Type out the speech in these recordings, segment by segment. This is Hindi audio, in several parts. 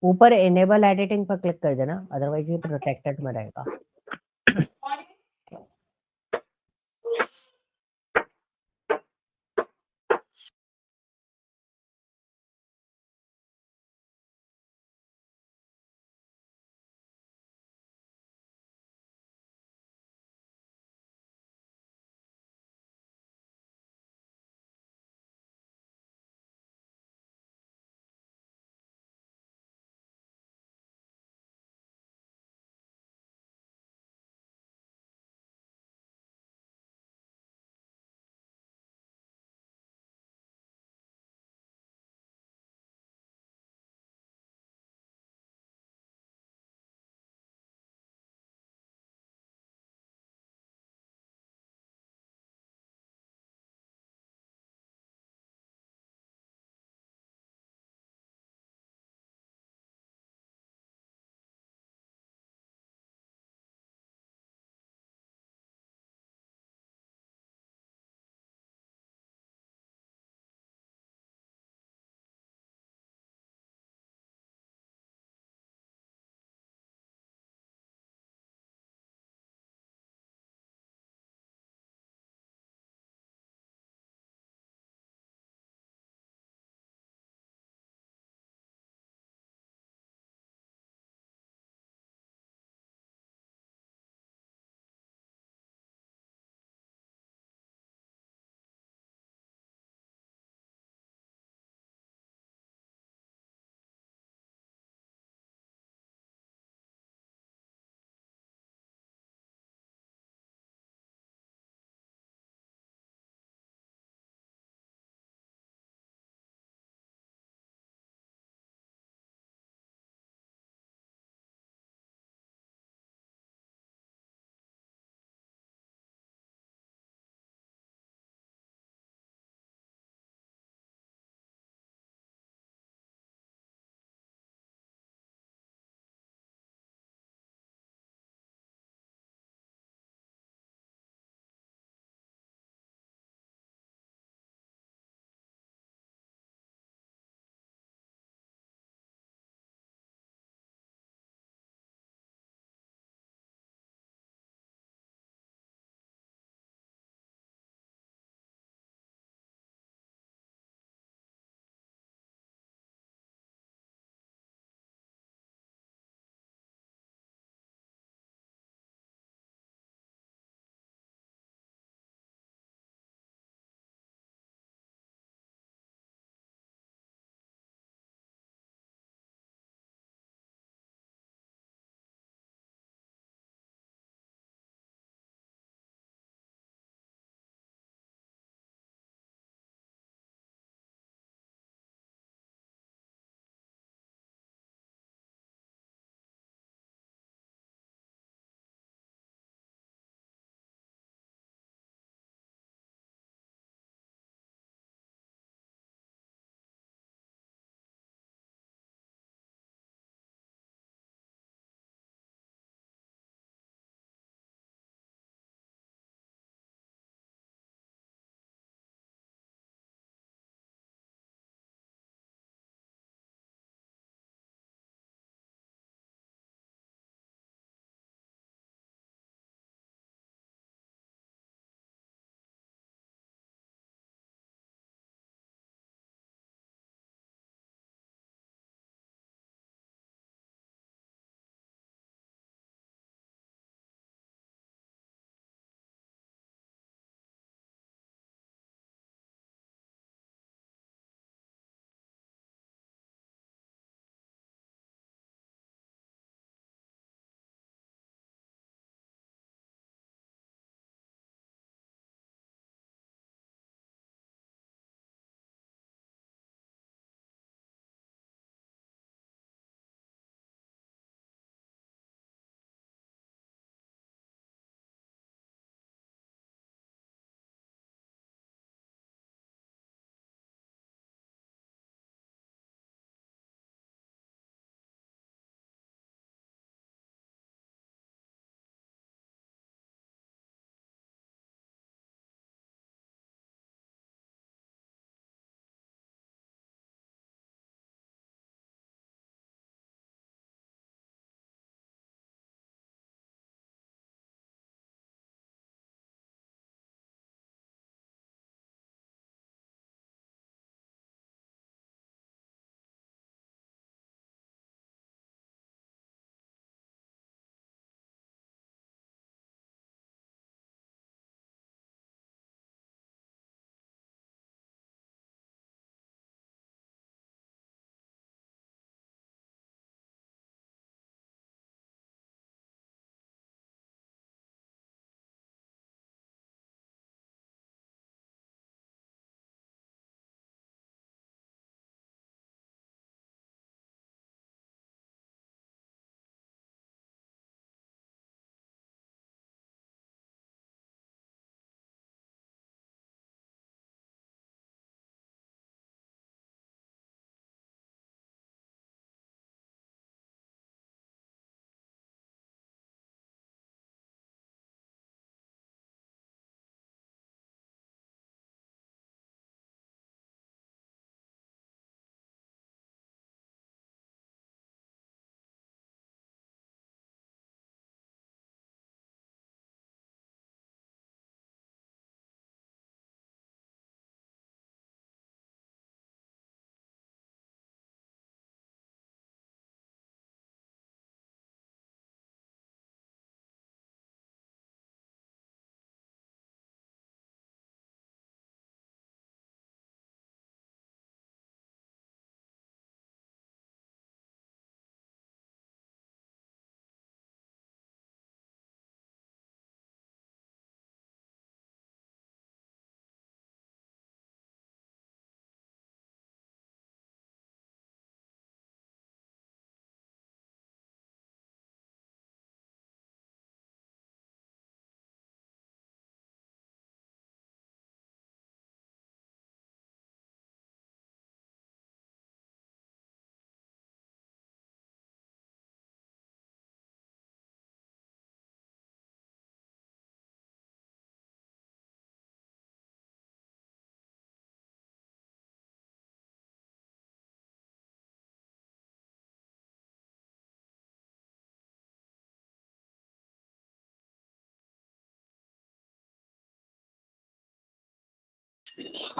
ऊपर इनेबल एडिटिंग पर क्लिक कर देना, अदरवाइज ये प्रोटेक्टेड में रहेगा।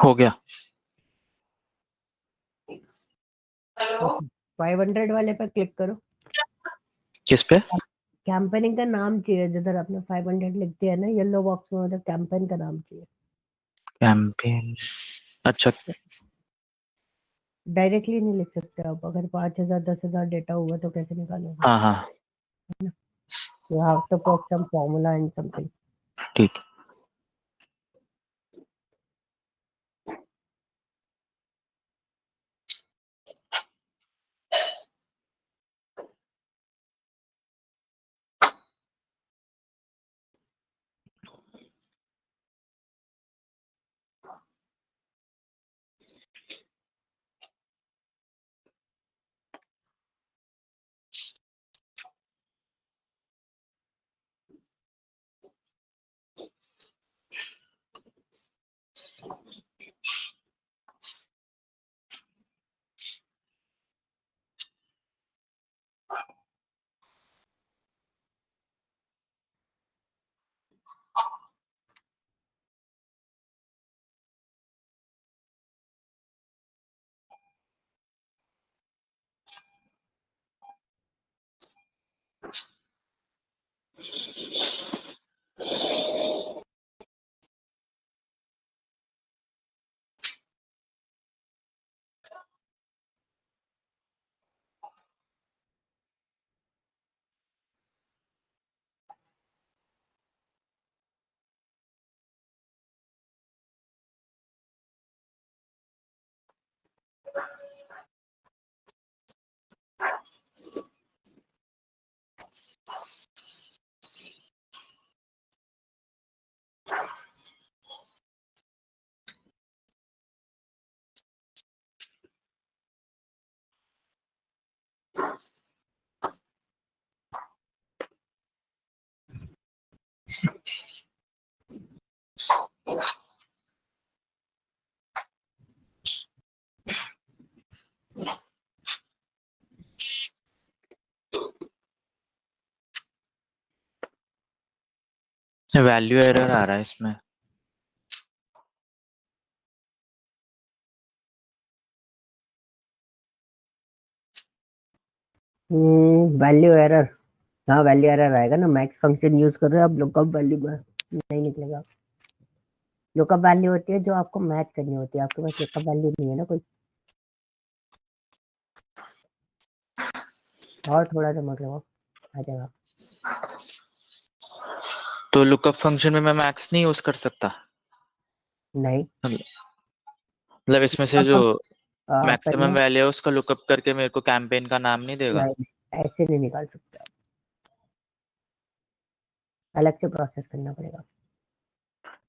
हो गया। 500 वाले पर क्लिक करो। किस पे? कैंपेनिंग का नाम चाहिए, जिधर आपने 500 लिख दिया है ना येलो बॉक्स में, उधर कैंपेन का नाम चाहिए। कैंपेन। अच्छा, डायरेक्टली नहीं लिख सकते आप, अगर 5,000 10,000 डेटा हुआ तो कैसे निकालोगे? हाँ हाँ You have to put some formula and something. ठीक। वैल्यू एरर आ रहा है इसमें। Value error. हाँ वैल्यू एरर आएगा ना, मैक्स फंक्शन यूज कर रहे हो आप, लुकअप वैल्यू में नहीं निकलेगा। लुकअप वैल्यू होती है जो आपको मैच करनी होती है, आपके पास लुकअप वैल्यू नहीं है ना कोई। और थोड़ा सा मतलब आ जाएगा। तो लुकअप फंक्शन में मैं मैक्स नहीं यूज कर सकता? नहीं, मतलब इसमें से जो लुकअप मैक्सिमम पहले वैल्यू है उसका लुकअप करके मेरे को कैंपेन का नाम नहीं देगा? नहीं, ऐसे नहीं निकाल सकते आप, अलग से प्रोसेस करना पड़ेगा।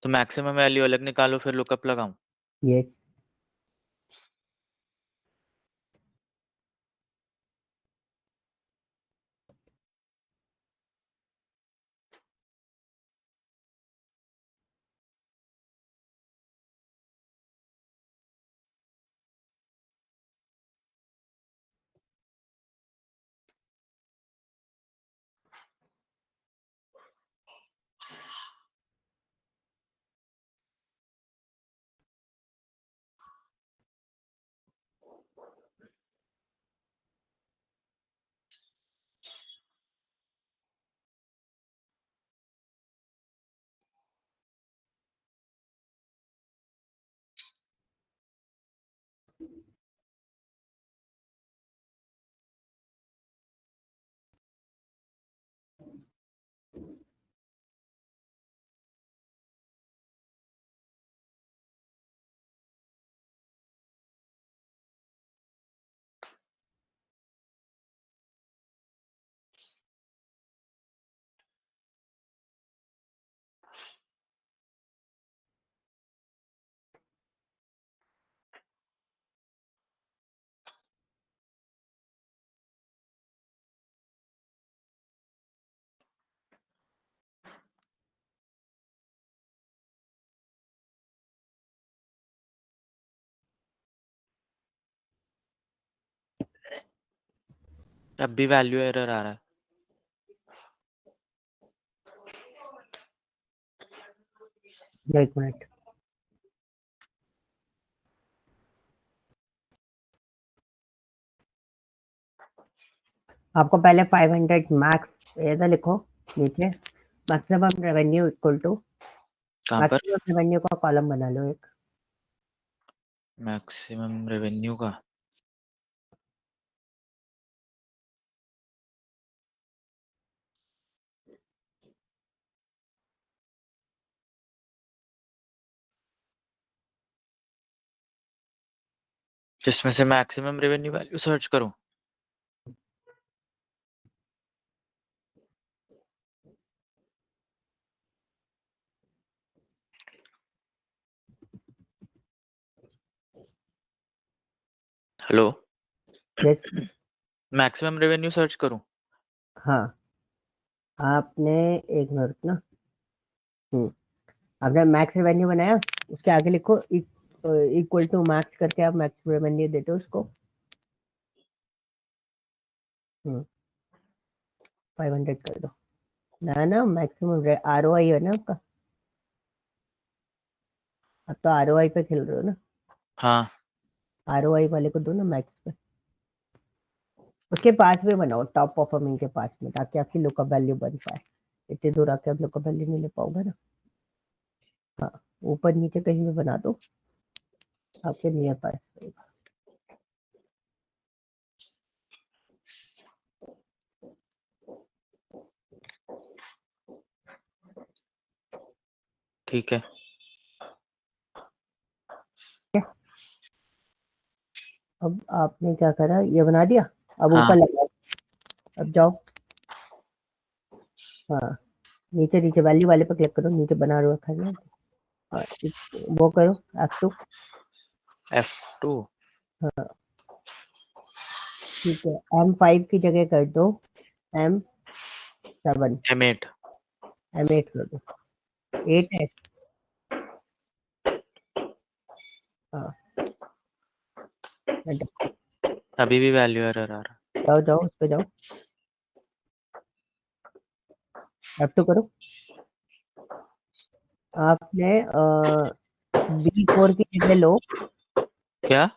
तो मैक्सिमम वैल्यू अलग निकालो फिर लुकअप लगाऊं? ये अब भी वैल्यू एरर आ रहा है। एक मिनट। आपको पहले 500 मैक्स ऐसा लिखो नीचे, मैक्सिमम रेवेन्यू इक्वल टू, कहाँ पर? मैक्सिमम रेवेन्यू का कॉलम बना लो एक। मैक्सिमम रेवेन्यू का? जिसमें से मैक्सिमम रेवेन्यू वैल्यू सर्च करूं? Hello, yes. Maximum revenue search करूं? हाँ, आपने एक मिनट ना, आपने मैक्स रेवेन्यू बनाया, उसके आगे लिखो इक्वल टू मैक्स करके आप मैक्स रेवेन्यू देते हो उसको। 500 कर दो ना, ना मैक्सिमम ROI है ना आपका, अब तो ROI पे खेल रहे हो ना, हाँ, ROI वाले को दो ना मैक्स पे, उसके पास में बनाओ, टॉप परफॉर्मिंग के पास में, ताकि आपकी लुकअप वैल्यू बन पाए। इतनी दूर आके आप लुकअप वैल्यू नहीं ले पाओगे ना। हाँ, ऊपर नीचे कहीं भी बना दो, आपके नियर पास रहेगा। ठीक है। अब आपने क्या करा, ये बना दिया, अब हाँ, ऊपर लगाओ, अब जाओ, हाँ नीचे नीचे वैल्यू वाले पर क्लिक करो, नीचे बना रखा है ना। हाँ, वो करो F2। F2। हाँ ठीक है, M5 की जगह कर दो M7, M8। M8 कर दो, 8 है। हाँ enter। अभी भी वैल्यू एरर आ रहा। जाओ जाओ उस पे जाओ, F2 करो। आपने B4 की जगह लो, क्या?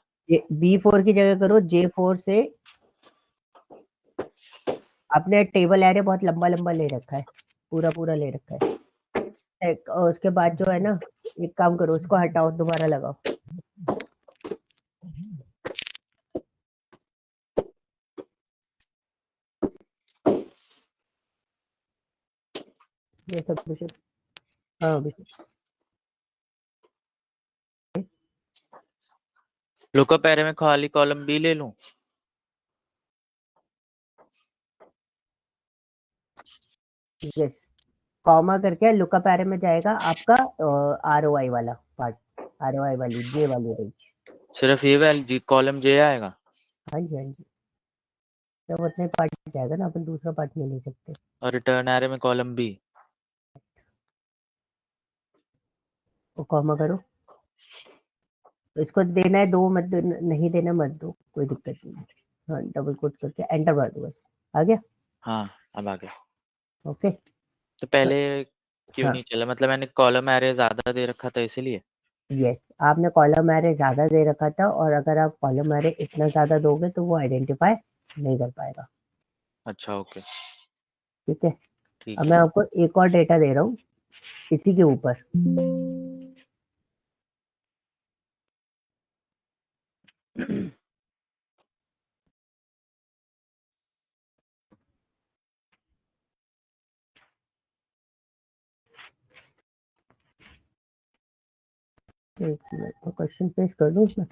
B4 की जगह करो, J4 से आपने टेबल एरे बहुत लंबा लंबा ले रखा है, पूरा पूरा ले रखा है। और उसके बाद जो है ना, एक काम करो, उसको हटाओ, दोबारा लगाओ। ये सब विषय, हाँ विषय, लुकअप एरे में खाली कॉलम B ले लूं? यस, कॉमा करके लुकअप एरे में जाएगा आपका ROI वाला पार्ट, ROI वाली जे वाली रेंज। सिर्फ ये वैल्यू कॉलम J आएगा? हाँ जी हाँ जी, जब उतने पार्ट जाएगा ना, अपन दूसरा पार्ट नहीं ले सकते। और रिटर्न एरे में कॉलम B? वो कॉमा करो, तो इसको देना है दो, मत नहीं देना मत दो, कोई दिक्कत नहीं है। हाँ डबल कोट करके एंटर कर दो बस, आ गया। हाँ, अब आ गया। ओके। तो पहले क्यों हाँ नहीं चला? मतलब मैंने कॉलम एरे ज्यादा दे रखा था इसीलिए। यस, आपने कॉलम एरे ज्यादा दे रखा था, और अगर आप कॉलम एरे इतना ज्यादा दोगे तो वो आइडेंटिफाई नहीं कर पाएगा। अच्छा, ओके। ठीक है, अब ठीक मैं है। आपको एक और डेटा दे रहा हूँ इसी के ऊपर। एक मिनट, तो क्वेश्चन पेश कर दूं उसमें।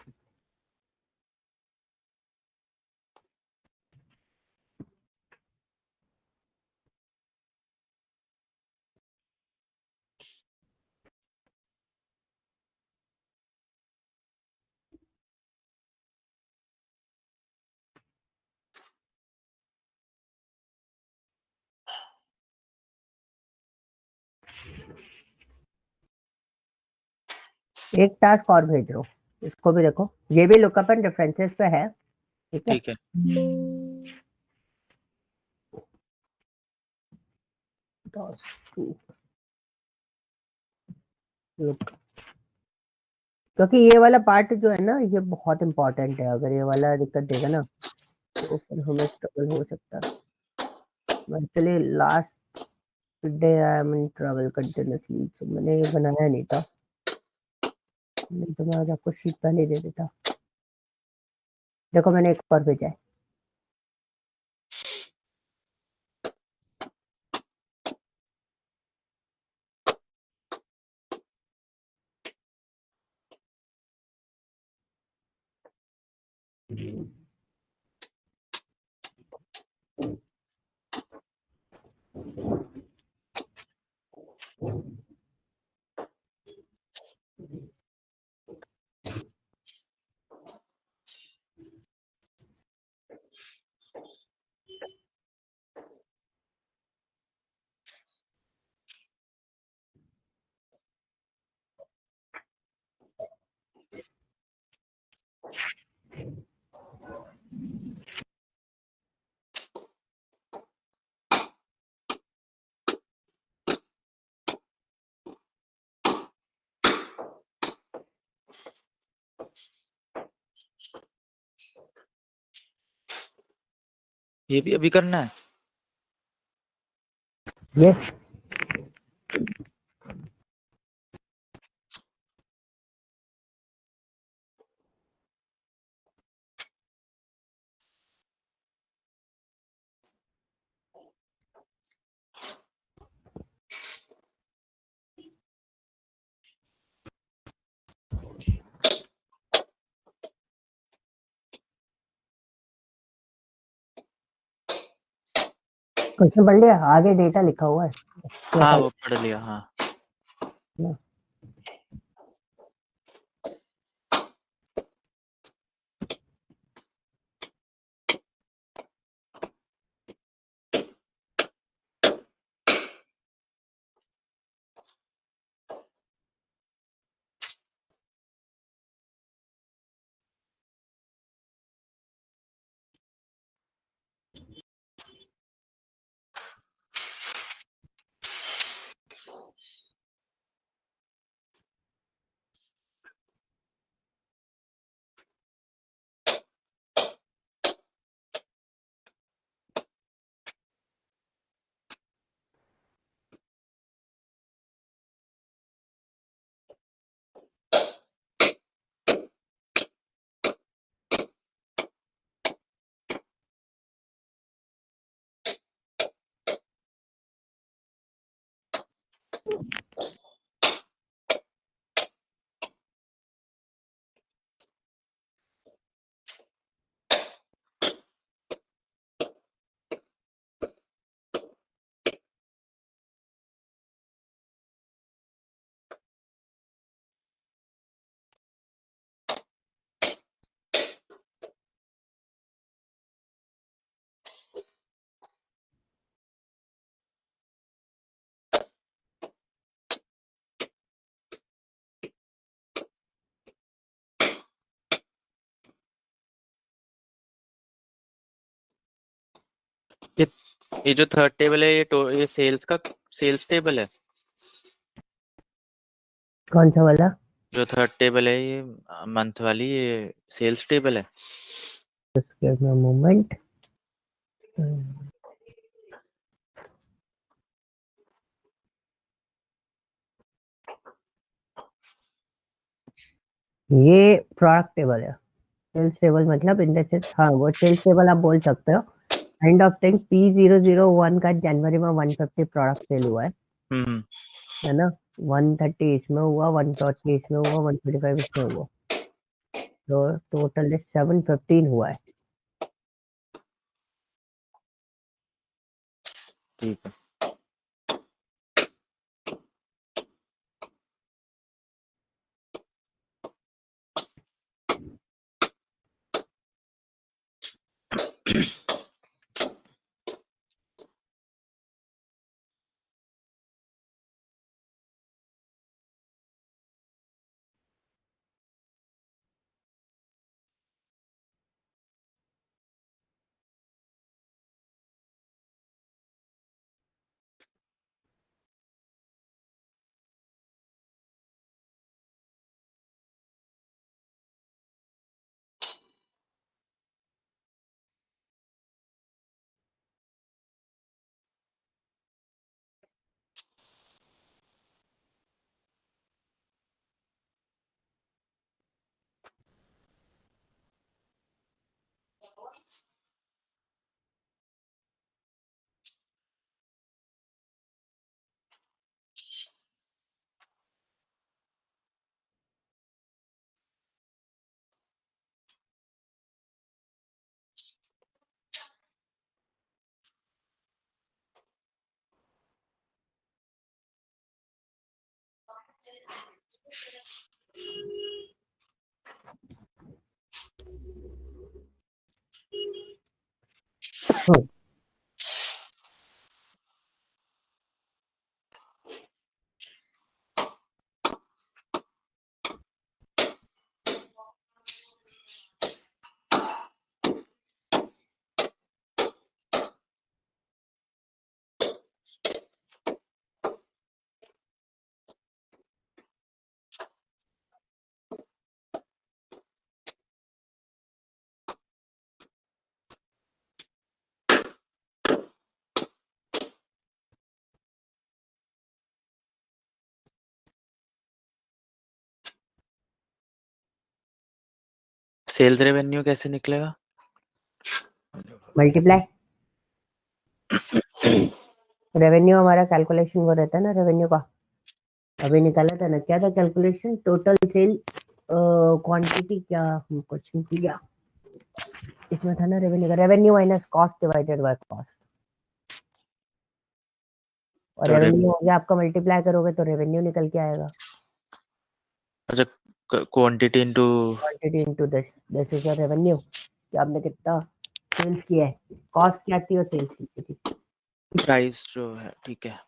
एक टास्क और भेज रहा हूँ, इसको भी देखो, ये भी लुकअप एंड रेफरेंसेस पे है। ठीक है, ठीक है। लुक, क्योंकि ये वाला पार्ट जो है ना, ये बहुत इंपॉर्टेंट है, अगर ये वाला दिक्कत देगा ना तो फिर हमें स्ट्रगल हो सकता है। Actually last day I am in travel continuously, तो मैंने ये बनाया नहीं था, नहीं तो मैं आज आपको शीट पहले दे देता। देखो मैंने एक और भेजा है। ये भी अभी करना है? यस। क्वेश्चन पढ़ लिया, आगे डेटा लिखा हुआ है। हाँ वो पढ़ लिया। हाँ ना? ये ये जो थर्ड टेबल है ये सेल्स टेबल है। कौन सा वाला? जो थर्ड टेबल है ये मंथ वाली, ये सेल्स टेबल है। Just give me a moment. ये प्रोडक्ट टेबल है। सेल्स टेबल मतलब इन द सेंस, हाँ वो सेल्स टेबल आप बोल सकते हो। एंड ऑफ थिंग P001 का जनवरी में 150 प्रोडक्ट सेल हुआ हम्म। है ना? 130 इसमें हुआ, 140 इसमें हुआ, 135 इसमें हुआ, तो टोटल 715 हुआ है। ठीक है। सेल्स रेवेन्यू कैसे निकलेगा? मल्टीप्लाई रेवेन्यू हमारा कैलकुलेशन वो रहता है ना रेवेन्यू का, अभी निकाला था ना, क्या था कैलकुलेशन, टोटल सेल क्वांटिटी, क्या क्वेश्चन किया इसमें था ना रेवेन्यू का, revenue minus cost divided by cost, और तो रेवेन्यू हो गया आपका, मल्टीप्लाई करोगे तो रेवेन्यू निकल के आएगा, अच्छा, quantity into quantity into this is your revenue, कि आपने कितना सेल्स किया है, कॉस्ट क्या थी और सेल्स कितनी थी। प्राइस जो है, ठीक है।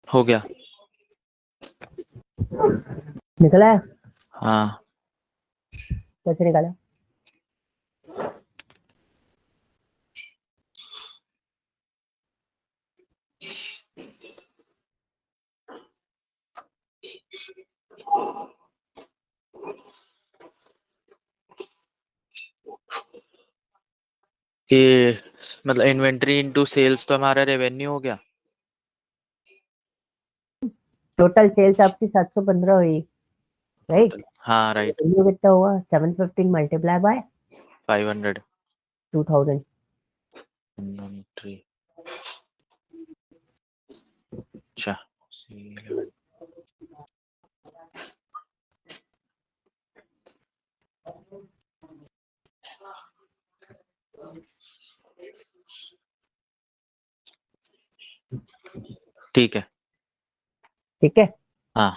हो गया। निकला है, हाँ, कैसे निकाला, ये मतलब इन्वेंट्री इनटू सेल्स तो हमारा रेवेन्यू हो गया। टोटल सेल्स आपकी 715 हुई, राइट, टोटल, हाँ राइट, रेवेन्यू कितना हुआ, 715 मल्टीप्लाई बाय 500 2000, इन्वेंट्री। अच्छा, ठीक है। ठीक है, हाँ,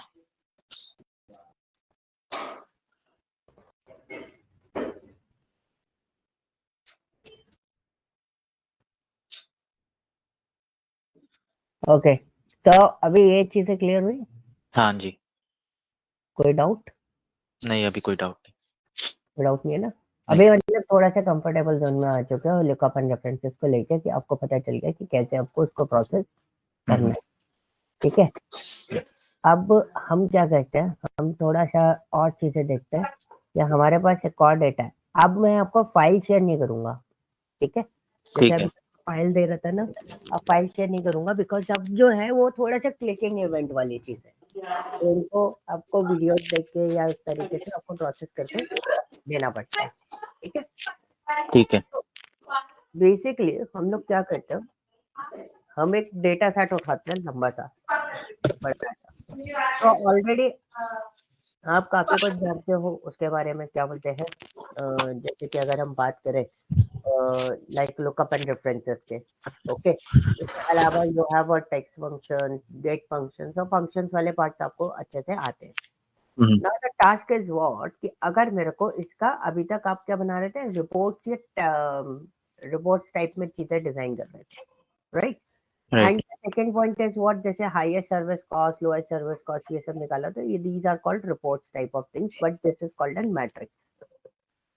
ओके, तो अभी ये चीजें क्लियर हुई, हाँ जी। कोई डाउट, नहीं, अभी कोई डाउट नहीं। कोई डाउट नहीं है ना, नहीं। अभी मतलब थोड़ा सा कंफर्टेबल जोन में आ चुके हो लुकअप एंड रेफरेंसेस को लेकर, कि आपको पता चल गया कि कैसे आपको उसको प्रोसेस करना है, ठीक है। यस। अब हम क्या करते हैं, हम थोड़ा सा और चीजें देखते हैं, या हमारे पास एक और डेटा है, अब मैं आपको फाइल शेयर नहीं करूंगा, ठीक है, जैसे ठीक है। अभी फाइल दे रहा था ना, अब फाइल शेयर नहीं करूंगा, बिकॉज अब जो है वो थोड़ा सा क्लिकिंग इवेंट वाली चीज है, तो उनको आपको वीडियो देख के या इस तरीके से आपको प्रोसेस करके देना पड़ता है, ठीक है। ठीक है। बेसिकली हम लोग क्या करते हैं, हम एक डेटा सेट उठाते हैं लंबा सा, बड़ा सा, तो ऑलरेडी आप काफी कुछ जानते हो उसके बारे में, क्या बोलते हैं, जैसे कि अगर हम बात करें लाइक लुकअप एंड रेफरेंसेस के, ओके, इसके अलावा you have a text function, get function, सब फंक्शंस वाले पार्ट्स आपको अच्छे से आते हैं। Now the task is what, कि अगर मेरे को इसका, अभी तक आप क्या बना रहे थे, रिपोर्ट्स या रिपोर्ट्स टाइप में चीजें डिजाइन कर रहे थे, right? Right. And second point is what, जैसे highest service cost, lowest service cost, ये सब निकाला, तो ये these are called reports type of things, but this is called an matrix.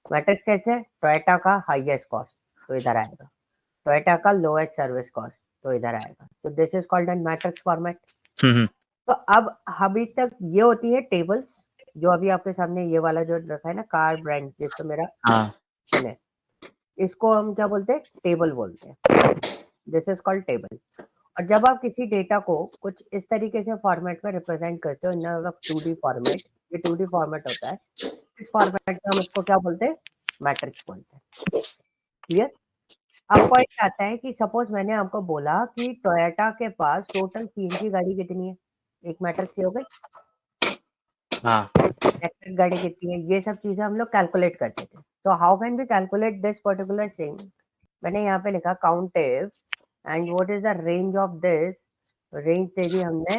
Matrix कैसे, टोयोटा का हाईएस्ट कॉस्ट तो इधर आएगा, टोयोटा का लोएस्ट सर्विस कॉस्ट तो इधर आएगा, तो this is called an matrix format. तो अब अभी तक ये होती है टेबल्स, जो अभी आपके सामने ये वाला जो रखा है ना, कार ब्रांड, जिसका मेरा हाँ। ऑप्शन है, इसको हम क्या बोलते हैं, टेबल बोलते हैं, दिस इज कॉल्ड टेबल। और जब आप किसी डेटा को कुछ इस तरीके से फॉर्मेट में रिप्रेजेंट करते हो, इन 2D फॉर्मेट, ये 2D फॉर्मेट होता है, इस फॉर्मेट में हम इसको क्या बोलते हैं, मैट्रिक्स बोलते हैं। क्लियर? अब पॉइंट आता है कि सपोज मैंने आपको बोला कि टोयोटा के पास टोटल सीएनजी गाड़ी कितनी है, एक मैट्रिक्स ये हो गई, हाँ। इलेक्ट्रिक गाड़ी कितनी है, ये सब चीजें हम लोग कैलकुलेट करते थे। तो how can be calculate this particular thing, मैंने यहाँ पे लिखा count if, and what is the range of this, range दे दी हमने,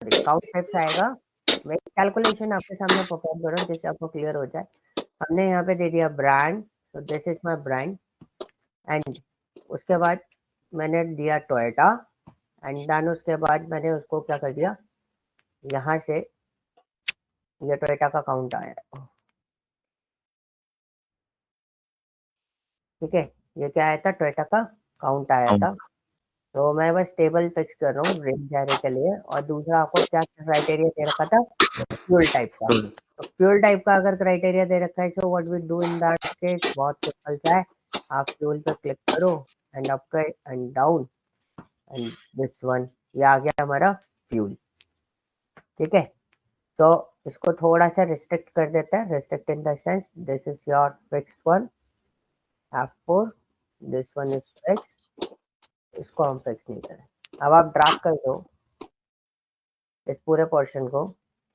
काउंट टाइप्स आएगा, मैं कैलकुलेशन आपके सामने परफॉर्म कर रहा हूँ जिससे आपको क्लियर हो जाए। हमने यहाँ पे दे दिया ब्रांड, तो this is my brand, and उसके बाद मैंने दिया टोयोटा, एंड देन उसके बाद मैंने उसको क्या कर दिया, यहाँ से ये टोयोटा का काउंट आया, ठीक है, ये क्या आया था, टोयोटा का काउंट आया था। तो मैं बस टेबल फिक्स कर रहा हूँ रेंज जाने के लिए, और दूसरा आपको क्या क्राइटेरिया दे रखा था, फ्यूल टाइप का। तो फ्यूल टाइप का अगर क्राइटेरिया दे रखा है, so what we do in that case, बहुत सिंपल सा है, आप फ्यूल पे क्लिक करो, and up and down, and this one, ये आ गया हमारा फ्यूल, ठीक है। तो इसको थोड़ा सा रिस्ट्रिक्ट कर देता है, restrict in the sense, this is your fix one, F4, this one is fix, इसको हम फिक्स नहीं करें। अब आप ड्रैग कर दो इस पूरे पोर्शन को,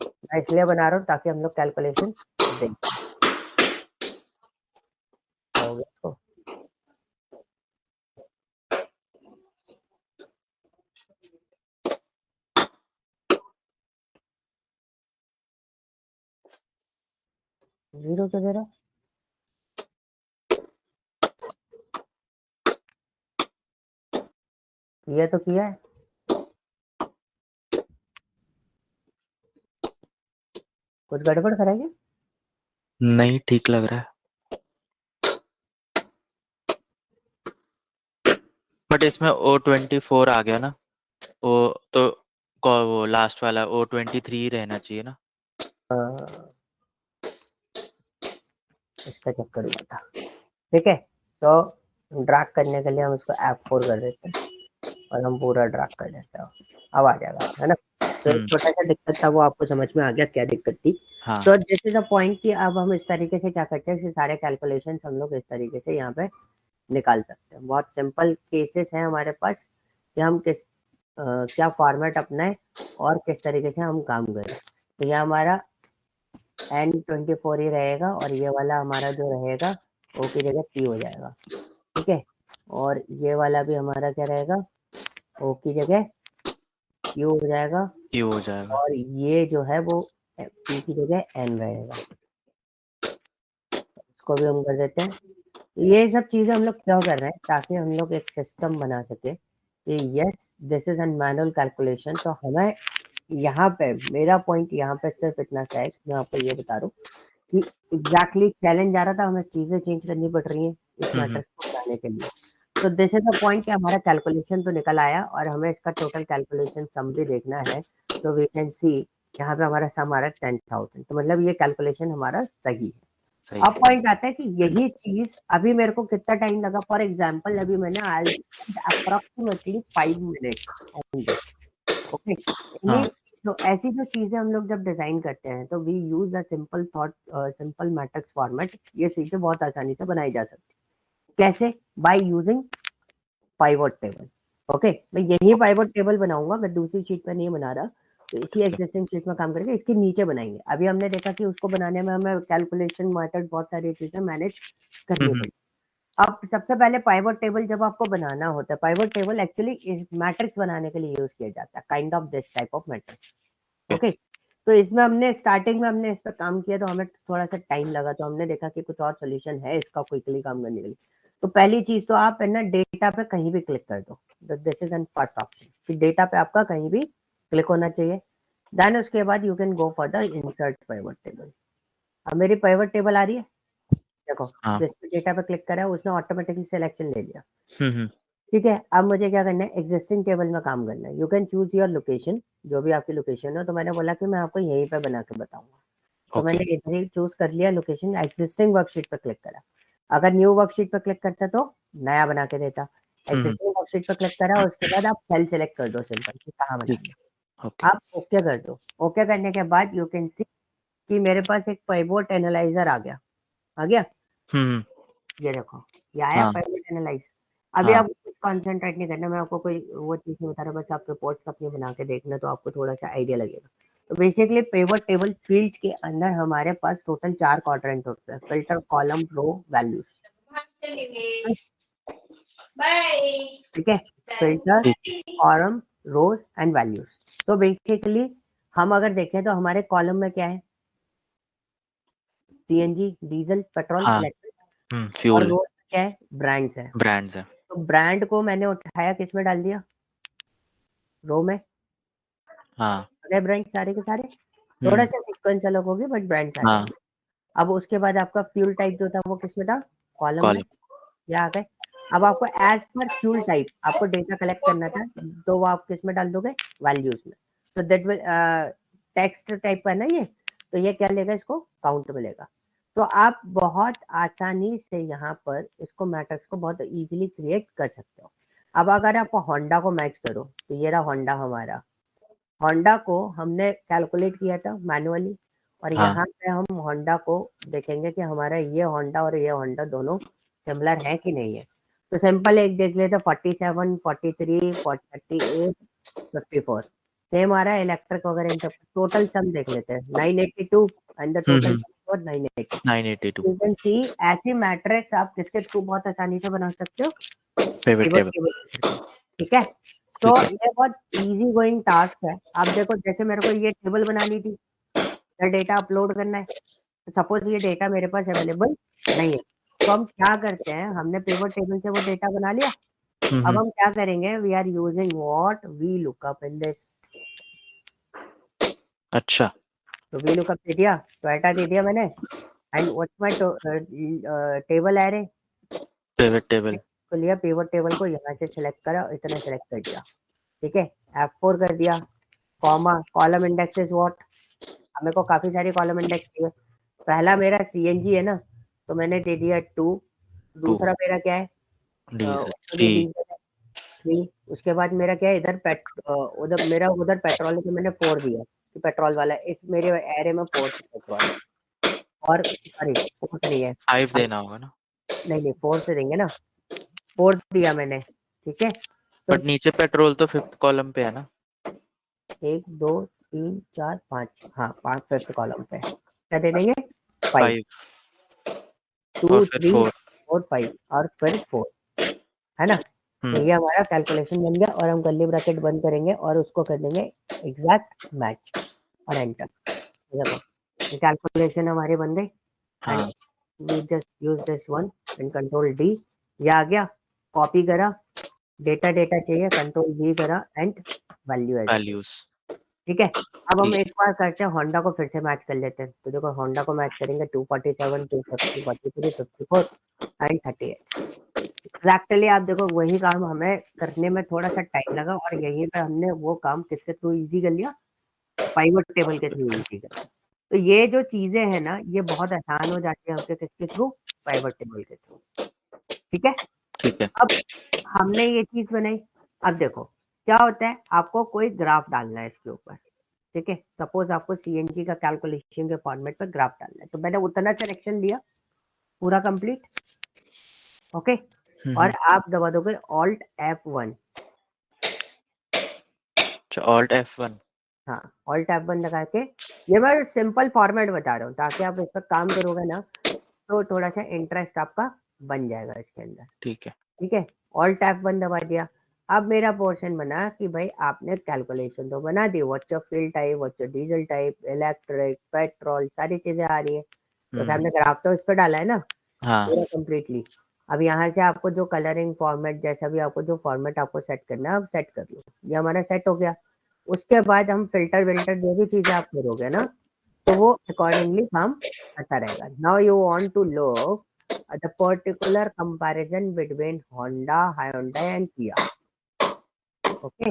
मैं इसलिए बना रहा हूँ ताकि हम लोग कैलकुलेशन देख पाए। क्या हो गया इसको, जीरो तो दे रहा, किया तो किया है, कुछ गड़बड़ करेंगे। नहीं, ठीक लग रहा है, बट इसमें O24 आ गया ना, वो तो वो लास्ट वाला O23 रहना चाहिए ना। इसका चक्कर हुआ था, ठीक है। तो ड्रैग करने के लिए हम इसको F4 कर देते हैं, और हम पूरा ड्रैग कर देते हैं, अब आ जाएगा, है ना। तो एक छोटा सा दिक्कत था, वो आपको समझ में आ गया क्या दिक्कत थी। हाँ। तो दिस इज अ पॉइंट कि अब हम इस तरीके से क्या करते हैं कि सारे कैलकुलेशन हम लोग इस तरीके से यहाँ पे निकाल सकते हैं। बहुत सिंपल केसेस हैं हमारे पास कि हम क्या फॉर्मेट अपनाएं और किस तरीके से हम काम करें। तो ये हमारा N24 ही रहेगा, और ये वाला हमारा जो रहेगा O की जगह P हो जाएगा, ठीक है। और ये वाला भी हमारा क्या रहेगा, O की जगह Q हो जाएगा, क्यों हो जाएगा। और ये जो है वो P की जगह N रहेगा, इसको भी हम कर देते हैं। ये सब चीजें हम लोग क्यों कर रहे हैं, ताकि हम लोग एक सिस्टम बना सके कि yes this is an manual calculation. तो हमें यहाँ पे, मेरा पॉइंट यहाँ पे सिर्फ इतना सा है कि मैं आपको ये बता रहा हूँ कि एग्जैक्टली चैलेंज आ रहा था, हमें चीजें चेंज करनी पड़ रही हैं इस मैट्रिक्स को बनाने के लिए। तो दिस इज द पॉइंट कि हमारा कैलकुलेशन तो निकल आया, और हमें इसका टोटल कैलकुलेशन सम भी देखना है। तो वी कैन सी यहाँ पे हमारा सम आ रहा है 10,000, तो मतलब ये कैलकुलेशन हमारा सही है। सही। अब पॉइंट आता है कि यही चीज अभी मेरे को कितना टाइम लगा, फॉर एग्जाम्पल अभी मैंने approximately 5 minute on this, okay. हाँ। तो ऐसी जो चीजें हम लोग जब डिजाइन करते हैं, तो we use a simple thought, simple matrix format, ये चीजें बहुत आसानी से बनाई जा सकती है। कैसे, by using pivot table. Okay, मैं यही पाइवट टेबल बनाऊंगा, मैं दूसरी शीट पर नहीं बना रहा, तो इसी एग्जिस्टिंग शीट में काम करके इसके नीचे बनाएंगे। अभी हमने देखा कि उसको बनाने में हमें कैलकुलेशन मेथड बहुत सारी चीजें मैनेज करनी पड़ी। अब सबसे पहले पाइवट टेबल जब आपको बनाना होता है, पाइवट टेबल एक्चुअली मैट्रिक्स बनाने के लिए यूज किया जाता है, kind of this type of matrix. Okay, तो इसमें हमने स्टार्टिंग में हमने इस पर काम किया तो हमें थोड़ा सा टाइम लगा, तो हमने देखा कि कुछ और सोल्यूशन है इसका क्विकली काम करने के लिए। तो पहली चीज तो आप है ना डेटा पे कहीं भी क्लिक कर दो, this is an first option कि डेटा पे आपका कहीं भी क्लिक होना चाहिए। देन उसके बाद you can go for the insert pivot table. अब मेरी पाइवट टेबल आ रही है, देखो हाँ। जिस पे डेटा पे क्लिक करा है उसने ऑटोमेटिकली सिलेक्शन ले लिया। हम्म। ठीक है, अब मुझे क्या करना है, एग्जिस्टिंग टेबल में काम करना है। You can choose your location, जो भी आपकी लोकेशन है। तो मैंने बोला कि मैं आपको यहीं पे बना के बताऊंगा, तो ओके। मैंने इधर ही चूज कर लिया लोकेशन, एग्जिस्टिंग वर्कशीट पे क्लिक करा। अगर न्यू वर्कशीट पे क्लिक करता तो नया बना के देता, एग्जिस्टिंग वर्कशीट पे क्लिक करा, उसके बाद आप सेल सेलेक्ट कर दो सिंपल कि कहाँ ठीक बनाना है। ओके। है। आप ओके कर दो। ओके करने के बाद यू कैन सी कि मेरे पास एक पाइवट एनालाइजर आ गया। आ गया, हम्म। ये देखो, ये आया हाँ पाइवट एनालाइज। अभी हाँ। आपको कुछ कॉन्सेंट्रेट नहीं करना, मैं आपको कोई वो चीज नहीं बता रहा, बस आप रिपोर्ट्स अपनी बना के देखना तो आपको थोड़ा सा आइडिया लगेगा। तो बेसिकली पिवट टेबल फील्ड्स के अंदर हमारे पास टोटल 4 क्वाड्रेंट होते हैं, फिल्टर, कॉलम, रो, वैल्यूज। ठीक है, फिल्टर, ठीक। Column, rows and values. तो बेसिकली हम अगर देखें तो हमारे कॉलम में क्या है, सीएनजी, डीजल, पेट्रोल, हाँ। इलेक्ट्रिक। और फ्यूल। रोज में क्या है, ब्रांड्स है। ब्रांड्स है। तो ब्रांड को मैंने उठाया, किस में डाल दिया, रो में। हाँ। अरे ब्रांड सारे के सारे, थोड़ा हम्म। सा सीक्वेंस अलग होगी बट ब्रांड सारे हाँ। हैं। अब उसके बाद आपका फ्यूल टाइप जो था वो किस में था, कॉलम में। कॉलम। ये आ गए। अब आपको एज पर फ्यूल टाइप आपको डेटा कलेक्ट करना था, तो वो आप किस में डाल दोगे, वैल्यूज में। तो दैट विल टेक्स्ट टाइप का है ना ये, तो ये क्या लेगा, इसको काउंट में लेगा। तो आप बहुत आसानी से यहाँ पर इसको मैट्रिक्स को बहुत इजीली क्रिएट कर सकते हो। अब अगर आप होंडा को मैच करो, तो ये रहा होंडा हमारा। होंडा को हमने कैलकुलेट किया था मैनुअली, और हाँ। यहाँ पे हम होंडा को देखेंगे कि हमारा ये होंडा और ये होंडा दोनों सिमिलर है कि नहीं है। तो सिंपल एक देख लेते, 47, 43, 38, 54 सेम आ रहा है। इलेक्ट्रिक वगैरह इन सब टोटल सम देख लेते हैं, 982 and the total 980। 982। You can see ऐसी मैट्रिक्स आप किसके थ्रू बहुत आसानी से बना सकते हो, पिवट पिवट टेबल। टेबल के थ्रू। ठीक है, तो ठीक है। ये बहुत इजी गोइंग टास्क है। आप देखो, जैसे मेरे को ये टेबल बनानी थी, डेटा अपलोड करना है, तो सपोज ये डेटा मेरे पास अवेलेबल नहीं है, तो हम क्या करते हैं, हमने पिवट टेबल से वो डेटा बना लिया। अब हम क्या करेंगे, we are using what, we lookup in this. अच्छा। तो वी लुकअप दे दिया, टोयोटा दे दिया मैंने, and what's my table array. Pivot table. तो लिया पिवट टेबल को, यहाँ से सिलेक्ट करा, इतना सिलेक्ट कर दिया। ठीक है, F4 कर दिया, comma, column index is what. हमें को काफी सारी कॉलम इंडेक्स चाहिए। पहला मेरा सीएनजी है ना, तो मैंने दे दिया 2। 2। दूसरा मेरा क्या है, डीजल उसके लिए 3। डीजल है 3। उसके बाद मेरा क्या है, इधर उधर मेरा उधर पेट्रोल है, तो मैंने 4 दिया कि पेट्रोल वाला है। इस मेरे एरे में 4 पेट्रोल है, और सॉरी 4 नहीं है, 5 देना होगा ना। नहीं नहीं 4 से देंगे ना, 4 दिया मैंने। ठीक है, तो बट नीचे पेट्रोल तो 5th कॉलम पे है ना। 1 2 3 4 5, हाँ 5 फिफ्थ कॉलम पे क्या दे देंगे, 5। 5 2 और फिर 3 4। 4 5 और फिर 4, है ना। तो ये हमारा कैलकुलेशन बन गया, और हम कर्ली ब्रैकेट बंद करेंगे और उसको कर देंगे एग्जैक्ट मैच, और एंटर। देखो कैलकुलेशन हमारी बन गई, एंड हाँ। We just use this one and control D, ये आ गया। कॉपी करा, डेटा डेटा चाहिए, कंट्रोल वी करा, and value as it is. Values. ठीक है, अब हम ठीक एक बार करते हैं होंडा को फिर से मैच कर लेते हैं। तो देखो होंडा को मैच करेंगे, 247, 250, 43, 54 एंड 38। एग्जैक्टली आप देखो वही काम हमें करने में थोड़ा सा टाइम लगा, और यहीं पे हमने वो काम किसके थ्रू इजी कर लिया, पाइवट टेबल के थ्रू इजी कर लिया। तो ये जो चीजें हैं ना, ये बहुत आसान हो जाती है आपके किसके थ्रू, पाइवट टेबल के थ्रू। ठीक है, ठीक है। अब हमने ये चीज बनाई। अब देखो क्या होता है, आपको कोई ग्राफ डालना है इसके ऊपर। ठीक है, सपोज आपको सीएनजी का कैलकुलेशन के फॉर्मेट पर ग्राफ डालना है, तो मैंने उतना सिलेक्शन लिया, पूरा कंप्लीट। ओके, और आप दबा दोगे ऑल्ट F1, ऑल्ट F1। हाँ, ऑल्ट F1 लगा के, ये मैं सिंपल फॉर्मेट बता रहा हूँ ताकि आप इस पर काम करोगे ना तो थोड़ा सा इंटरेस्ट आपका बन जाएगा इसके अंदर। ठीक है। ठीक है, ऑल्ट F1 दबा दिया। अब मेरा पोर्शन बना कि भाई आपने कैलकुलेशन तो बना दी, what's your fuel type, what's your diesel type, electric, petrol, सारी चीजें आ रही है। तो आपने ग्राफ तो इस पर डाला है ना हाँ पूरा कंप्लीटली। अब यहाँ से आपको जो कलरिंग फॉर्मेट, जैसा भी आपको जो फॉर्मेट आपको सेट करना है आप सेट कर लो। ये हमारा सेट हो गया। उसके बाद हम फिल्टर विल्टर जो भी चीजें आप करोगे ना तो वो अकॉर्डिंगली काम करता रहेगा। Now you want to look the particular comparison between Honda, Hyundai and Kia. Okay,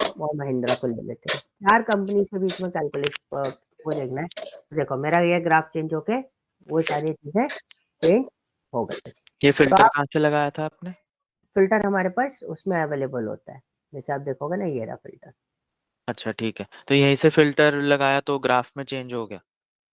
वो महिंद्रा को ले लेते हैं। 4 कंपनी के बीच में कैलकुलेट वो देखना है। तो देखो मेरा ये ग्राफ चेंज होके वो सारी चीजें चेंज हो गई। ये तो फिल्टर आप कहाँ से लगाया था आपने? फिल्टर हमारे पास उसमें अवेलेबल होता है, जैसे आप देखोगे ना ये रहा फिल्टर। अच्छा ठीक है, तो यहीं से फिल्टर लगाया तो ग्राफ में चेंज हो गया।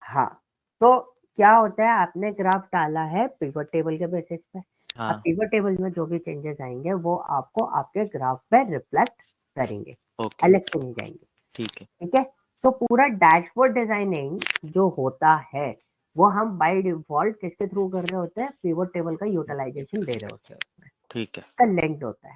हाँ, तो क्या होता है आपने ग्राफ डाला है पिवट टेबल के बेसिस पे। अब हाँ। पिवट टेबल में जो भी चेंजेस आएंगे वो आपको आपके ग्राफ पे रिफ्लेक्ट करेंगे, ओके। अलग से नहीं जाएंगे। ठीक है। ठीक है, तो पूरा डैशबोर्ड डिजाइनिंग जो होता है वो हम बाय डिफॉल्ट किसके थ्रू कर रहे होते हैं, पिवट टेबल का यूटिलाइजेशन दे रहे होते हैं उसमें, ठीक है। का लिंक्ड होता है।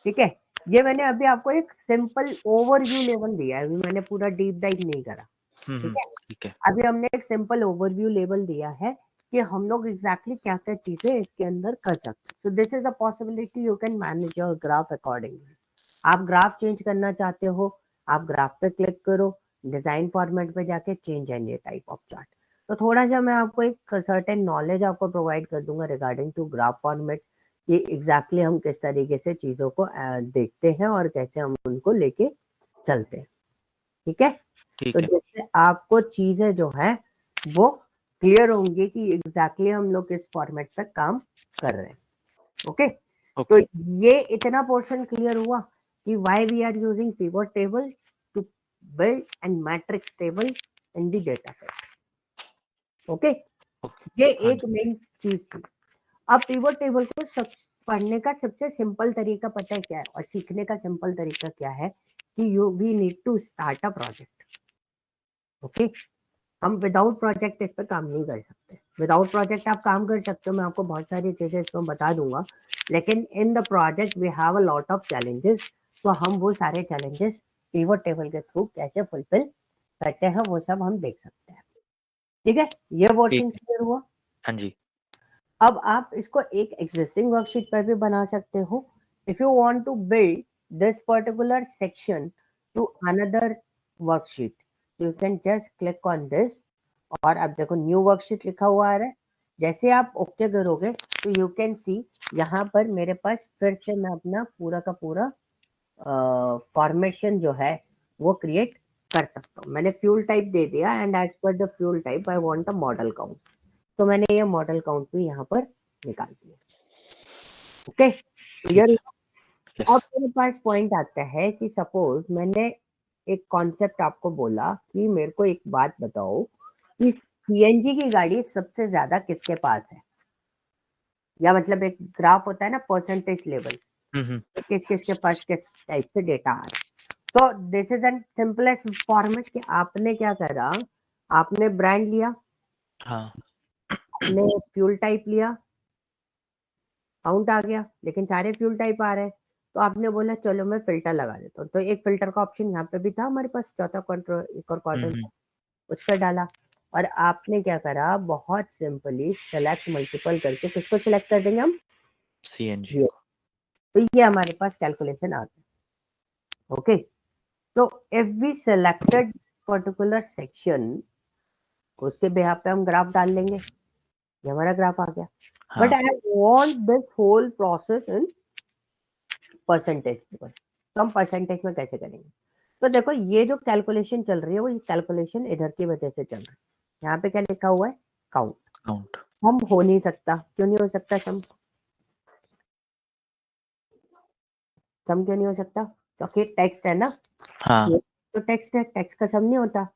ठीक है, ये मैंने अभी आपको एक सिंपल ओवरव्यू लेवल दिया है, अभी मैंने पूरा डीप डाइव नहीं करा। ठीक है, ठीक है। अभी हमने एक सिंपल ओवरव्यू लेवल दिया है कि हम लोग एग्जैक्टली क्या क्या चीजें इसके अंदर कर सकते हैं। So this is a possibility, you can manage your graph accordingly. आप ग्राफ चेंज करना चाहते हो, आप ग्राफ पे क्लिक करो, डिजाइन फॉर्मेट पे जाके change any type of chart. तो थोड़ा सा मैं आपको एक सर्टेन नॉलेज आपको प्रोवाइड कर दूंगा रिगार्डिंग टू ग्राफ फॉर्मेट, कि एग्जैक्टली हम किस तरीके से चीजों को देखते हैं और कैसे हम उनको लेके चलते हैं। ठीक है, तो ठीक है। जैसे आपको चीजें जो है वो क्लियर होंगी कि एग्जैक्टली हम लोग किस फॉर्मेट पे काम कर रहे हैं। ओके, तो ओके। ये इतना पोर्शन क्लियर हुआ कि why we are using pivot table to build and matrix table in the data set. Okay, okay. ये हाँ एक जी। मेन चीज थी। अब पिवट टेबल को सब पढ़ने का सबसे सिंपल तरीका पता है क्या है, और सीखने का सिंपल तरीका क्या है, कि you we need to start a project. Okay, हम विदाउट प्रोजेक्ट इस पर काम नहीं कर सकते। विदाउट प्रोजेक्ट आप काम कर सकते हो, मैं आपको बहुत सारी चीजें इसमें बता दूंगा, लेकिन in the project we have a lot of challenges. तो हम वो सारे चैलेंजेस पिवट टेबल के थ्रू कैसे फुलफिल करते हैं वो सब हम देख सकते हैं। ठीक है, ये ठीक पोर्शन है। क्लियर हुआ। हाँ जी। अब आप इसको एक एग्जिस्टिंग वर्कशीट पर भी बना सकते हो। If you want to build this particular section to another worksheet, you can just click on this, और अब देखो न्यू वर्कशीट लिखा हुआ आ रहा है। जैसे आप ओके करोगे तो यू कैन सी यहाँ पर मेरे पास फिर से मैं अपना पूरा का पूरा फॉर्मेशन जो है वो क्रिएट कर सकता हूँ। मैंने फ्यूल टाइप दे दिया and as per the fuel type I want a model count, तो मैंने ये मॉडल काउंट भी यहाँ पर निकाल दिया। ओके, ठीक क्लियर। है। यस। अब मेरे पास पॉइंट आता है कि सपोज मैंने एक कॉन्सेप्ट आपको बोला कि मेरे को एक बात बताओ कि सीएनजी की गाड़ी सबसे ज्यादा किसके पास है, या मतलब एक ग्राफ होता है ना परसेंटेज लेवल, हम्म। किस किस के पास किस टाइप से डेटा आ रहा है। तो this is an simplest format कि आपने क्या करा, आपने ब्रांड लिया, हाँ। आपने फ्यूल टाइप लिया, काउंट आ गया, लेकिन सारे फ्यूल टाइप आ रहे हैं। तो आपने बोला चलो मैं फिल्टर लगा देता हूँ, तो एक फिल्टर का ऑप्शन यहाँ पे भी था हमारे पास, चौथा कंट्रोल एक और क्वाड्रेंट हम्म। उस पर डाला। और आपने क्या करा, बहुत सिंपली सेलेक्ट मल्टीपल करके किसको सिलेक्ट कर देंगे हम, CNG ये। को। तो ये हमारे पास कैलकुलेशन आता है। ओके, तो if we selected particular section, उसके बेहा पे हम ग्राफ डाल लेंगे, ये हमारा ग्राफ आ गया। बट हाँ। I want this whole process in percentage. तो हम परसेंटेज में कैसे करेंगे, तो देखो ये जो कैलकुलेशन चल रही है वो ये कैलकुलेशन इधर की वजह से चल रही है। यहाँ पे क्या लिखा हुआ है, काउंट। काउंट। सम हो नहीं सकता, क्यों नहीं हो सकता सम, सम क्यों नहीं हो सकता, क्योंकि टेक्स्ट है ना, हाँ। तो टेक्स्ट है, टेक्स्ट का सम नहीं होता।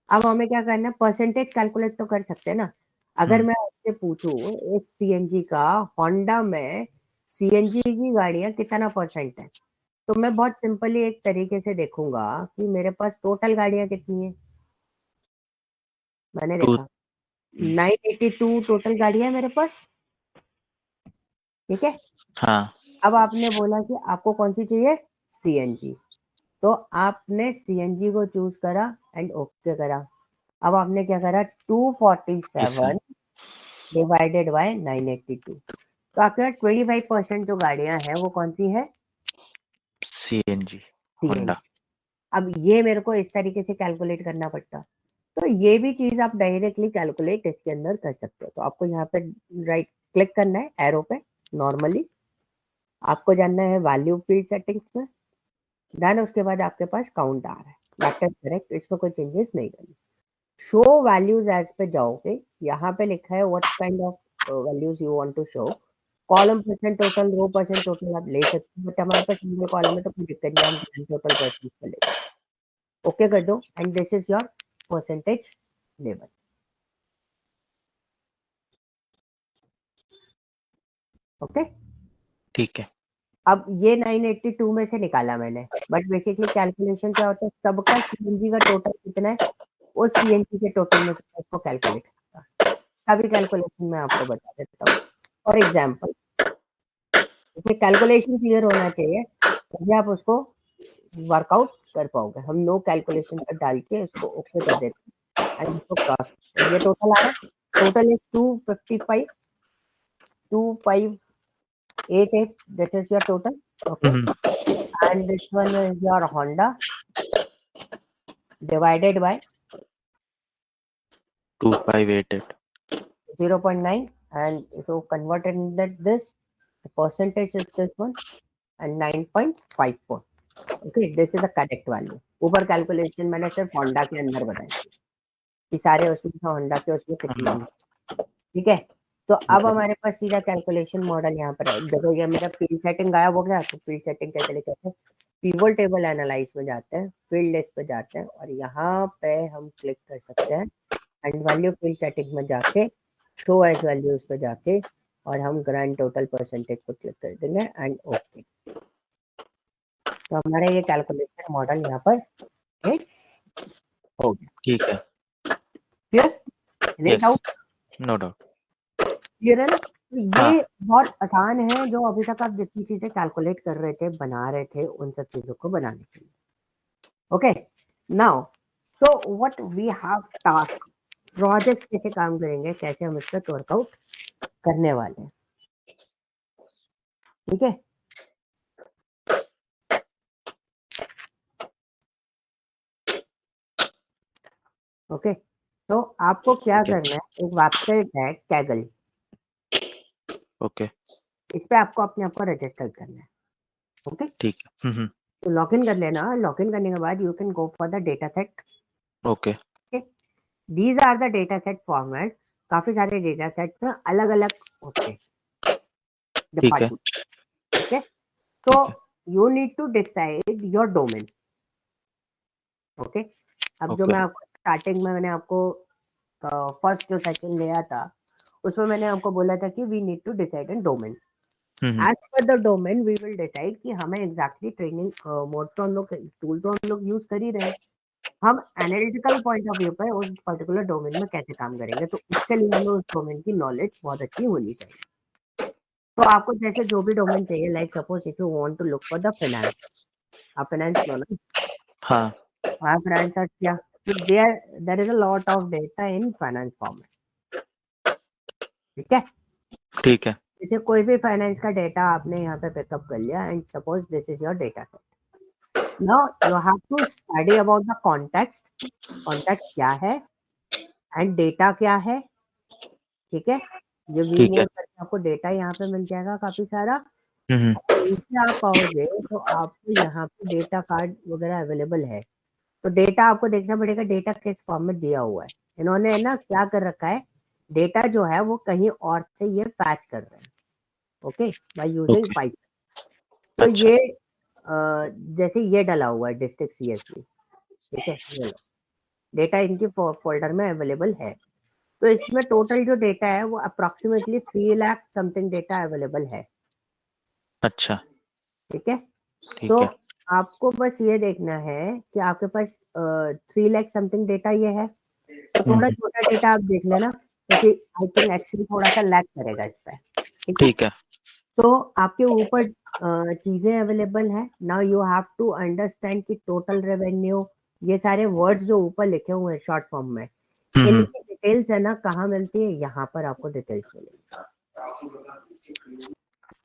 अब हमें क्या करना है, परसेंटेज कैलकुलेट तो कर सकते हैं ना। अगर हम्म। मैं आपसे पूछूं इस सीएनजी का, होंडा में सीएनजी की गाड़ियां कितना परसेंट है, तो मैं बहुत सिंपली एक तरीके से देखूंगा कि मेरे पास टोटल गाड़ियां कितनी है। मैंने टू देखा 982 टोटल गाड़ियां है मेरे पास, ठीक है। हाँ अब आपने बोला कि आपको कौन सी चाहिए, सीएनजी, तो आपने सीएनजी को चूज करा एंड ओके करा। अब आपने क्या करा, 247 डिवाइडेड बाय 982, तो आपके पास 25% जो गाड़ियां हैं वो कौन सी है, सीएनजी सीएनजी। होंडा। अब ये मेरे को इस तरीके से कैलकुलेट करना पड़ता, तो ये भी चीज आप डायरेक्टली कैलकुलेट इसके अंदर कर सकते हो। तो आपको यहाँ पे राइट क्लिक करना है एरो पे नॉर्मली, आपको जानना है वैल्यू फील्ड सेटिंग्स में, देन उसके बाद आपके पास काउंट आ रहा है, दैट इज करेक्ट, इसमें कोई चेंजेस नहीं करनी। शो वैल्यूज एज पे जाओगे, यहाँ पे लिखा है what kind of values you want to show, column percent total, row percent total आप ले सकते हो, बट हमारे पास सिंगल कॉलम है तो कोई दिक्कत नहीं, हम टोटल परसेंट पे लेंगे। ओके कर दो and this is your percentage level. Okay, ठीक है। अब ये 982 में से निकाला मैंने, बट बेसिकली कैलकुलेशन क्या होता है, सबका सीएनजी का टोटल कितना है, वो सीएनजी के टोटल में से उसको कैलकुलेट करता है। अभी कैलकुलेशन मैं आपको बता देता हूँ। फॉर एग्जाम्पल, इसमें कैलकुलेशन क्लियर होना चाहिए तभी आप उसको वर्कआउट कर पाओगे। हम नो कैलकुलेशन पर डाल के उसको ओके कर देते हैं एंड इसको क्रॉस करते हैं। ये टोटल आ रहा है, total is 255 2588, this is your total. Okay, and this one is your Honda divided by 2588। 0.9, and so converted in that this, the percentage is this one and 9.54. Okay, this is the correct value. ऊपर कैलकुलेशन मैंने सिर्फ होंडा के अंदर बताई कि सारे उसमें था, होंडा के उसमें कितनी है, ठीक है। तो अब हमारे पास सीधा कैलकुलेशन मॉडल यहाँ पर है। देखो ये मेरा फील्ड सेटिंग गायब हो गया, तो फील्ड सेटिंग कैसे लेके आते हैं, पिवट टेबल एनालाइज में जाते हैं, फील्ड लिस्ट पे जाते हैं और यहाँ पे हम क्लिक कर सकते हैं एंड वैल्यू फील्ड सेटिंग में जाके शो एज वैल्यूज पे जाके और हम ग्रैंड टोटल परसेंटेज को क्लिक कर देंगे एंड ओके। तो हमारा ये कैलकुलेशन मॉडल यहाँ पर हिट हो गया। ठीक है। Clear, any yes, doubt, no doubt. Clear है ना। तो हाँ ये बहुत आसान है, जो अभी तक आप जितनी चीजें कैलकुलेट कर रहे थे, बना रहे थे, उन सब चीजों को बनाने के लिए। Okay, now so what we have task, projects कैसे काम करेंगे, कैसे हम इस पर वर्कआउट करने वाले हैं, ठीक है। ओके, तो आपको क्या ठीक है। करना है, एक वेबसाइट है कैगल, ओके इस पे आपको अपने आप को रजिस्टर करना है। ओके, ठीक है। तो लॉग इन कर लेना, लॉग इन करने के बाद you can go for the data set. Okay these are the data set format, काफी सारे डेटा सेट में अलग अलग होते हैं ठीक है। डिपार्टमेंट, ठीक है। तो ठीक है। You need to decide your domain. Okay, अब जो ओके। मैं आपको स्टार्टिंग में मैंने आपको फर्स्ट जो सेशन लिया था, उसमें मैंने आपको बोला था कि we need to decide an domain. As per the domain we will decide कि हमें एग्जैक्टली ट्रेनिंग मोड, तो हम लोग टूल तो हम लोग यूज कर ही रहे हैं, हम एनालिटिकल पॉइंट ऑफ व्यू पर उस पर्टिकुलर डोमेन में कैसे काम करेंगे, तो उसके लिए हमें उस डोमेन की नॉलेज बहुत अच्छी होनी चाहिए। तो आपको जैसे जो भी डोमेन चाहिए, like suppose if you want to look for the finance, आप फाइनेंस लो ना, हाँ आप फाइनेंस सर्च किया, तो there is a lot of data in finance format, ठीक है। ठीक है। जैसे कोई भी फाइनेंस का डेटा आपने यहाँ पे पिकअप कर लिया and suppose this is your data set, now you have to study about the context, context क्या है एंड डेटा क्या है, ठीक है। ये वी ठीक है। मोड करके आपको डेटा यहाँ पे मिल जाएगा काफी सारा। हम्म नीचे आप आओगे तो आपको यहाँ पे डेटा कार्ड वगैरह अवेलेबल है, तो डेटा आपको देखना पड़ेगा डेटा किस फॉर्म में दिया हुआ है। इन्होंने है ना क्या कर रखा है, डेटा जो है वो कहीं और से ये पैच कर रहे हैं, okay, by using okay. Pipe. तो अच्छा। ये जैसे ये डला हुआ है डिस्ट्रिक्ट सीएसवी, ठीक है, ये लो डेटा इनकी फोल्डर में अवेलेबल है। तो इसमें टोटल जो डेटा है वो approximately 3 lakh something data available है, अच्छा। ठीक है। ठीक तो है। आपको बस ये देखना है कि आपके पास 3 लाख समथिंग डेटा ये है, तो थोड़ा छोटा डेटा आप देख लेना, क्योंकि आई थिंक एक्चुअली थोड़ा सा लैग करेगा इस पे, ठीक है। ठीक है। तो आपके ऊपर चीजें अवेलेबल है। Now you have to understand कि टोटल रेवेन्यू, ये सारे वर्ड्स जो ऊपर लिखे हुए हैं शॉर्ट फॉर्म में, इनकी डिटेल्स है ना कहाँ मिलती है, यहाँ पर आपको डिटेल्स मिलेंगी।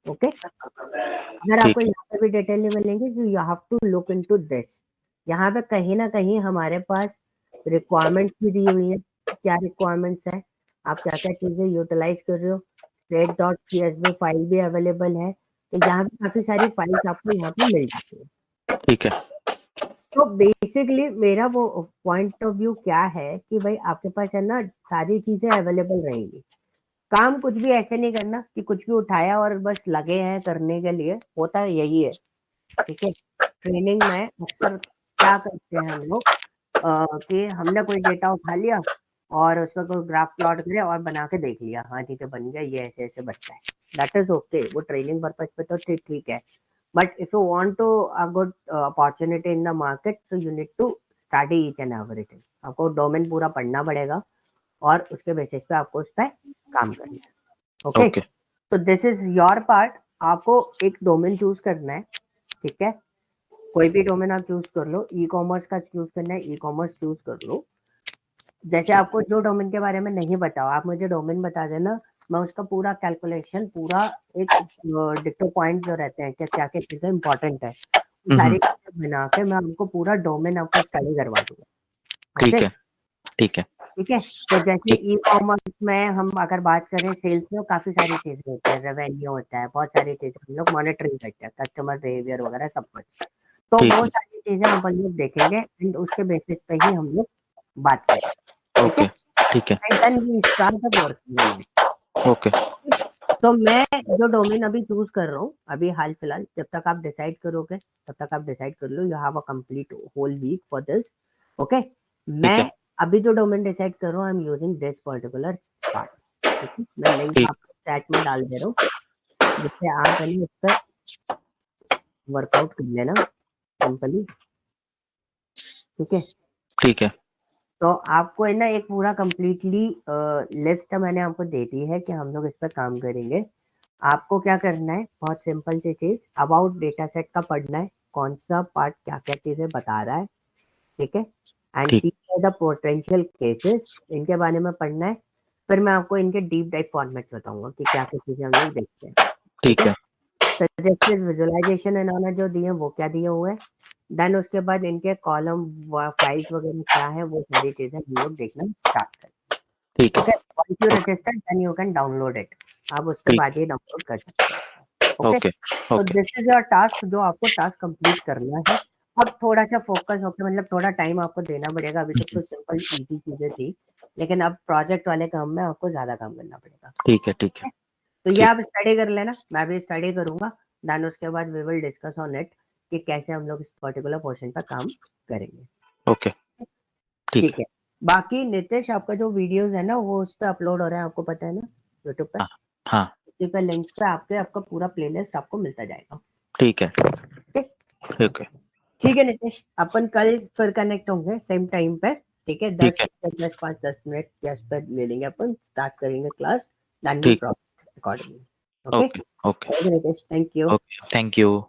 ओके, अगर आपको ठीक है। यहाँ पे भी डिटेल नहीं मिलेंगी, तो you have to look into this. यहाँ पे कहीं ना कहीं हमारे पास रिक्वायरमेंट्स भी दी हुई है, क्या रिक्वायरमेंट्स है, आप क्या क्या चीजें यूटिलाइज कर रहे हो। state.csv फाइल भी अवेलेबल है, तो यहाँ पे काफी सारी फाइल्स आपको यहाँ पे मिल जाती है। ठीक है। तो बेसिकली मेरा वो पॉइंट ऑफ व्यू क्या है कि भाई आपके पास है ना सारी चीजें अवेलेबल रहेंगी। काम कुछ भी ऐसे नहीं करना कि कुछ भी उठाया और बस लगे हैं करने के लिए, होता है यही है, ठीक है। ट्रेनिंग में अक्सर क्या करते हैं हम लोग कि हमने कोई डेटा उठा लिया और उसमें कोई ग्राफ प्लॉट करे और बना के देख लिया, हाँ ठीक है बन गया, ये ऐसे ऐसे बनता है, दैट इज ओके, वो ट्रेनिंग पर्पज पे तो ठीक है। But if you want to a good opportunity in the market, so you need to study each and everything. आपको डोमेन पूरा पढ़ना पड़ेगा और उसके बेसिस पे आपको उस पर काम करना है। Okay, okay. तो दिस इज योर पार्ट। आपको एक डोमेन चूज करना है, ठीक है। कोई भी डोमेन आप चूज कर लो, ई कॉमर्स का चूज करना है, ई कॉमर्स चूज कर लो। जैसे आपको जो डोमेन के बारे में नहीं बताओ, आप मुझे डोमेन बता देना, मैं उसका पूरा कैलकुलेशन, पूरा एक डिक्टो पॉइंट जो रहते हैं, क्या क्या क्या चीजें इंपॉर्टेंट है, सारी चीजें बना के मैं आपको पूरा डोमेन आपको स्टडी करवा दूंगा। ठीक ओके, है। ठीक है। ठीक है। तो जैसे ठीक। ई कॉमर्स में हम अगर बात करें, सेल्स में काफी सारी चीजें होती है, रेवेन्यू होता है, बहुत सारी चीजें हम लोग मॉनिटरिंग करते हैं, कस्टमर बिहेवियर वगैरह सब कुछ। तो ठीक वो है। सारी चीजें हम लोग देखेंगे एंड उसके बेसिस पे ही हम लोग बात करेंगे, ठीक है। ओके। ठीक है। And then we start the working on it. Okay. तो मैं जो डोमेन अभी चूज कर रहा हूँ, अभी हाल फिलहाल, जब तक आप डिसाइड करोगे तब तक आप डिसाइड कर लो, you have a complete whole week for this. Okay, ठीक मैं है। अभी जो डोमेन डिसाइड कर रहा हूँ, I am using this particular part, ठीक है। मैं लिंक ठीक। आपको चैट में डाल दे रहा हूँ, जिससे आप है उस पर वर्कआउट कर लेना सिंपली, ठीक है। ठीक है। तो आपको है ना एक पूरा कंप्लीटली लिस्ट मैंने आपको दे दी है कि हम लोग इस पर काम करेंगे। आपको क्या करना है, बहुत सिंपल सी चीज, अबाउट डेटा सेट का पढ़ना है, कौन सा पार्ट क्या क्या चीजें बता रहा है, ठीक है। एंड ठीक। These are the potential cases, इनके बारे में पढ़ना है। फिर मैं आपको इनके डीप डाइव फॉर्मेट बताऊंगा कि क्या क्या चीजें हम लोग देखते हैं, ठीक ठीक है। है। सजेस्टेड विजुअलाइजेशन इन्होंने जो दिए वो क्या दिए हुए हैं, देन उसके बाद इनके कॉलम फाइल्स वगैरह क्या है, वो सारी चीजें हम लोग देखना स्टार्ट करें, ठीक ओके। है। Once you okay. Register then you can download it, आप उसके ठीक। बाद ही डाउनलोड कर सकते हैं, ओके। ओके। तो okay. This is your task, जो आपको टास्क कंप्लीट करना है। और थोड़ा सा फोकस होकर, मतलब थोड़ा टाइम आपको देना पड़ेगा, अभी तक तो सिंपल इजी चीजें थी, लेकिन अब प्रोजेक्ट वाले काम में आपको ज्यादा काम करना पड़ेगा। ठीक है। ठीक है। तो ये ठीक। आप स्टडी कर लेना, मैं भी स्टडी करूंगा, देन उसके बाद we will discuss on it कि कैसे हम लोग इस पर्टिकुलर पोर्शन पर काम करेंगे, ओके। ठीक ठीक है। है। बाकी नितिश, आपका जो वीडियोस है ना वो उस पर अपलोड हो रहा है, आपको पता है ना, यूट्यूब पे, हाँ। हाँ। उसी पे लिंक्स पे आपके आपका पूरा प्लेलिस्ट आपको मिलता जाएगा, ठीक है। ठीक। ठीक है। ठीक है नितिश, अपन कल फिर कनेक्ट होंगे सेम टाइम पे, ठीक है। ठीक है। 10 5 10 मिनट गैस पे ले लेंगे, अपन स्टार्ट करेंगे क्लास, देन विल ठीक। Proceed accordingly, okay. Okay. Okay. Okay Nitish, thank you. Okay. Thank you.